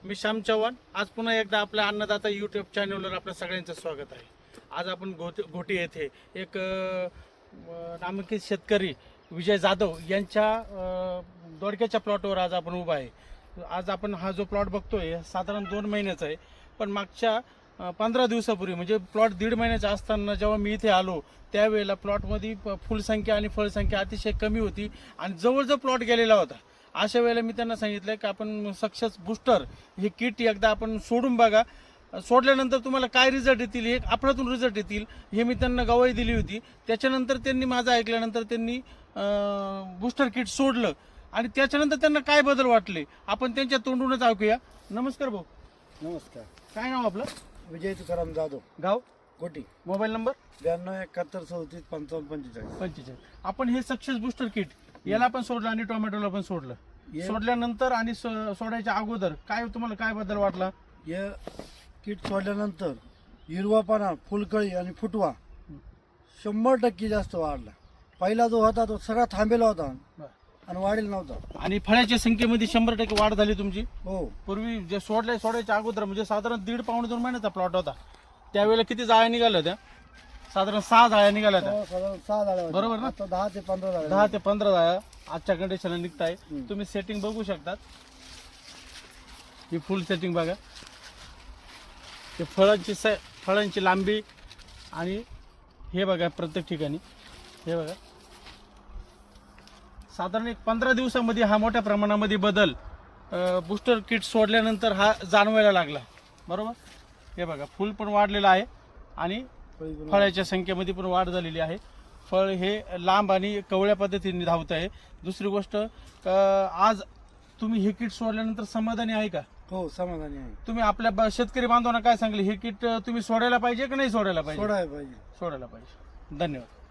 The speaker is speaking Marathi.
मी श्याम चव्हाण. आज पुन्हा एकदा आपल्या अन्नदाता यूट्यूब चॅनलवर आपल्या सगळ्यांचं स्वागत आहे. आज आपण घोटी येथे एक नामांकित शेतकरी विजय जाधव यांच्या दोडक्याच्या प्लॉटवर आज आपण उभा आहे. आज आपण हा जो प्लॉट बघतोय साधारण 2 महिन्याचा आहे, पण मागच्या 15 दिवसापूर्वी म्हणजे प्लॉट 1.5 महिन्याचा असताना जेव्हा मी इथे आलो त्यावेळेला प्लॉटमध्ये फुलसंख्या आणि फळसंख्या अतिशय कमी होती आणि जवळजवळ प्लॉट गेलेला होता. अशा वेळेला मी त्यांना सांगितलं की आपण सक्सेस बूस्टर हे किट एकदा आपण सोडून बघा, सोडल्यानंतर तुम्हाला काय रिझल्ट येतील, हे आपल्यातून रिझल्ट येतील हे मी त्यांना गवाही दिली होती. त्याच्यानंतर त्यांनी माझं ऐकल्यानंतर त्यांनी बूस्टर किट सोडलं आणि त्याच्यानंतर त्यांना काय बदल वाटले आपण त्यांच्या तोंडूनच ऐकूया. नमस्कार भाऊ. नमस्कार. काय नाव आपलं? विजय तुकाराम जाधव, गाव? कोटी. Mobile number? 92 71 37 55 45. 45. आपण हे सक्सेस बूस्टर किट याला पण सोडलं आणि टोमॅटोला पण सोडलं. सोडल्यानंतर आणि सोडायच्या अगोदर काय तुम्हाला काय बदल वाटला? हे किट सोडल्यानंतर हिरवापणा, फुलकळी आणि फुटवा 100% जास्त वाढला. पहिला जो होता तो सगळा थांबेला होता आणि वाढेल नव्हता. आणि फळाच्या संख्येमध्ये 100% वाढ झाली तुमची. हो. पूर्वी जे सोडायच्या अगोदर म्हणजे साधारण 1.5 पाऊण 2 महिन्याचा प्लॉट होता, त्यावेळेला किती जाळ्या निघाल्या होत्या? साधारण 6 जाळ्या निघाल्या होत्या. साधारण 6 झाल्या होत्या. बरोबर ना? आता 10 ते 15 झाल्या. 10 ते 15 जाळ्या आजच्या कंडिशनला निघताय. तुम्ही सेटिंग बघू शकतात. ही फुल सेटिंग बघा. ते फळांची लांबी आणि हे बघा प्रत्येक ठिकाणी हे बघा. साधारण एक 15 दिवसामध्ये हा मोठ्या प्रमाणामध्ये बदल बूस्टर किट सोडल्यानंतर हा जाणवायला लागला. बरोबर. हे बघा फुल पण वाढलेलं आहे आणि फळाच्या संख्येमध्ये पण वाढ झालेली आहे. फळ हे लांब आणि कवळ्या पद्धतीने धावत आहे. दुसरी गोष्ट, आज तुम्ही हे किट सोडल्यानंतर समाधानी आहे का? हो, समाधानी आहे. तुम्ही आपल्या शेतकरी बांधवांना काय सांगले, हे किट तुम्ही सोडायला पाहिजे की नाही सोडायला पाहिजे? सोडायला पाहिजे. सोडायला पाहिजे. धन्यवाद.